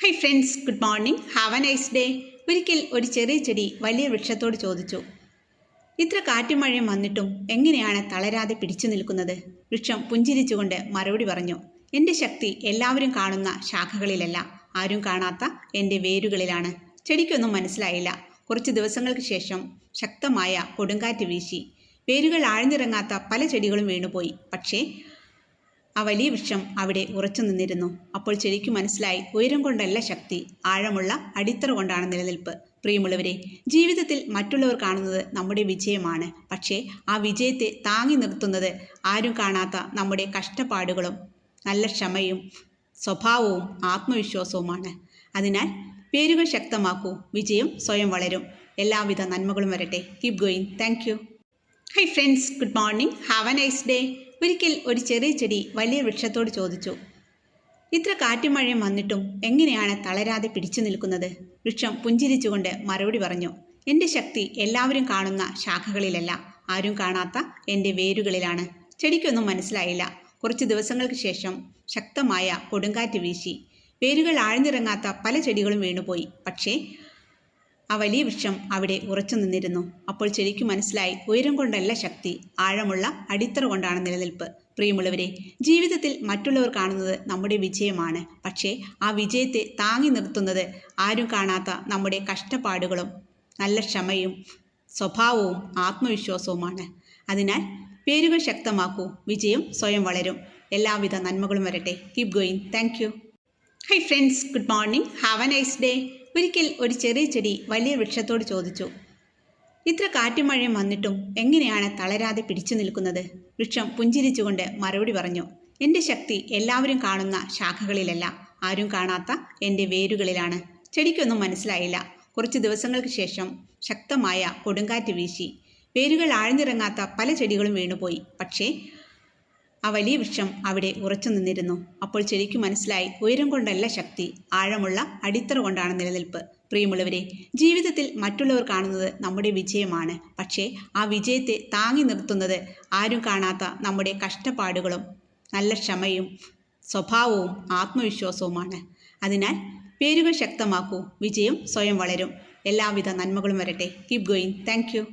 Hi friends, good morning. Have A nice day. ഒരിക്കൽ ഒരു ചെറിയ ചെടി വലിയ വൃക്ഷത്തോട് ചോദിച്ചു, ഇത്ര കാറ്റും മഴയും വന്നിട്ടും എങ്ങനെയാണ് തളരാതെ പിടിച്ചു നിൽക്കുന്നത്? വൃക്ഷം പുഞ്ചിരിച്ചുകൊണ്ട് മറുപടി പറഞ്ഞു, എൻ്റെ ശക്തി എല്ലാവരും കാണുന്ന ശാഖകളിലല്ല, ആരും കാണാത്ത എൻ്റെ വേരുകളിലാണ്. ചെടിക്കൊന്നും മനസ്സിലായില്ല. കുറച്ച് ദിവസങ്ങൾക്ക് ശേഷം ശക്തമായ കൊടുങ്കാറ്റ് വീശി. വേരുകൾ ആഴ്ന്നിറങ്ങാത്ത പല ചെടികളും വീണുപോയി. പക്ഷേ ആ വലിയ വൃക്ഷം അവിടെ ഉറച്ചു നിന്നിരുന്നു. അപ്പോൾ ചെടിക്ക് മനസ്സിലായി, ഉയരം കൊണ്ടല്ല ശക്തി, ആഴമുള്ള അടിത്തറ കൊണ്ടാണ് നിലനിൽപ്പ്. പ്രിയമുള്ളവരെ, ജീവിതത്തിൽ മറ്റുള്ളവർ കാണുന്നത് നമ്മുടെ വിജയമാണ്. പക്ഷേ ആ വിജയത്തെ താങ്ങി നിർത്തുന്നത് ആരും കാണാത്ത നമ്മുടെ കഷ്ടപ്പാടുകളും നല്ല ക്ഷമയും സ്വഭാവവും ആത്മവിശ്വാസവുമാണ്. അതിനാൽ വേരുകൾ ശക്തമാക്കൂ, വിജയം സ്വയം വളരും. എല്ലാവിധ നന്മകളും വരട്ടെ. Keep going. Thank you. Hi friends, good morning. Have A nice day. ഒരിക്കൽ ഒരു ചെറിയ ചെടി വലിയ വൃക്ഷത്തോട് ചോദിച്ചു, ഇത്ര കാറ്റും മഴയും വന്നിട്ടും എങ്ങനെയാണ് തളരാതെ പിടിച്ചു നിൽക്കുന്നത്? വൃക്ഷം പുഞ്ചിരിച്ചുകൊണ്ട് മറുപടി പറഞ്ഞു, എൻ്റെ ശക്തി എല്ലാവരും കാണുന്ന ശാഖകളിലല്ല, ആരും കാണാത്ത എൻ്റെ വേരുകളിലാണ്. ചെടിക്കൊന്നും മനസ്സിലായില്ല. കുറച്ച് ദിവസങ്ങൾക്ക് ശേഷം ശക്തമായ കൊടുങ്കാറ്റ് വീശി. വേരുകൾ ആഴ്ന്നിറങ്ങാത്ത പല ചെടികളും വീണുപോയി. പക്ഷേ ആ വലിയ വൃക്ഷം അവിടെ ഉറച്ചു നിന്നിരുന്നു. അപ്പോൾ ചെടിക്ക് മനസ്സിലായി, ഉയരം കൊണ്ടല്ല ശക്തി, ആഴമുള്ള അടിത്തറ കൊണ്ടാണ് നിലനിൽപ്പ്. പ്രിയമുള്ളവരെ, ജീവിതത്തിൽ മറ്റുള്ളവർ കാണുന്നത് നമ്മുടെ വിജയമാണ്. പക്ഷേ ആ വിജയത്തെ താങ്ങി നിർത്തുന്നത് ആരും കാണാത്ത നമ്മുടെ കഷ്ടപ്പാടുകളും നല്ല ക്ഷമയും സ്വഭാവവും ആത്മവിശ്വാസവുമാണ്. അതിനാൽ വേരുകൾ ശക്തമാക്കൂ, വിജയം സ്വയം വളരും. എല്ലാവിധ നന്മകളും വരട്ടെ. Keep going. Thank you. Hi friends, good morning. Have A nice day. ഒരിക്കൽ ഒരു ചെറിയ ചെടി വലിയ വൃക്ഷത്തോട് ചോദിച്ചു, ഇത്ര കാറ്റും മഴയും വന്നിട്ടും എങ്ങനെയാണ് തളരാതെ പിടിച്ചു നിൽക്കുന്നത്? വൃക്ഷം പുഞ്ചിരിച്ചുകൊണ്ട് മറുപടി പറഞ്ഞു, എൻ്റെ ശക്തി എല്ലാവരും കാണുന്ന ശാഖകളിലല്ല, ആരും കാണാത്ത എൻ്റെ വേരുകളിലാണ്. ചെടിക്കൊന്നും മനസ്സിലായില്ല. കുറച്ച് ദിവസങ്ങൾക്ക് ശേഷം ശക്തമായ കൊടുങ്കാറ്റ് വീശി. വേരുകൾ ആഴ്ന്നിറങ്ങാത്ത പല ചെടികളും വീണുപോയി. പക്ഷേ ആ വലിയ വൃക്ഷം അവിടെ ഉറച്ചു നിന്നിരുന്നു. അപ്പോൾ ചെടിക്ക് മനസ്സിലായി, ഉയരം കൊണ്ടല്ല ശക്തി, ആഴമുള്ള അടിത്തറ കൊണ്ടാണ് നിലനിൽപ്പ്. പ്രിയമുള്ളവരെ, ജീവിതത്തിൽ മറ്റുള്ളവർ കാണുന്നത് നമ്മുടെ വിജയമാണ്. പക്ഷേ ആ വിജയത്തെ താങ്ങി നിർത്തുന്നത് ആരും കാണാത്ത നമ്മുടെ കഷ്ടപ്പാടുകളും നല്ല ക്ഷമയും സ്വഭാവവും ആത്മവിശ്വാസവുമാണ്. അതിനാൽ വേരുകൾ ശക്തമാക്കൂ, വിജയം സ്വയം വളരും. എല്ലാവിധ നന്മകളും വരട്ടെ. Keep going. Thank you.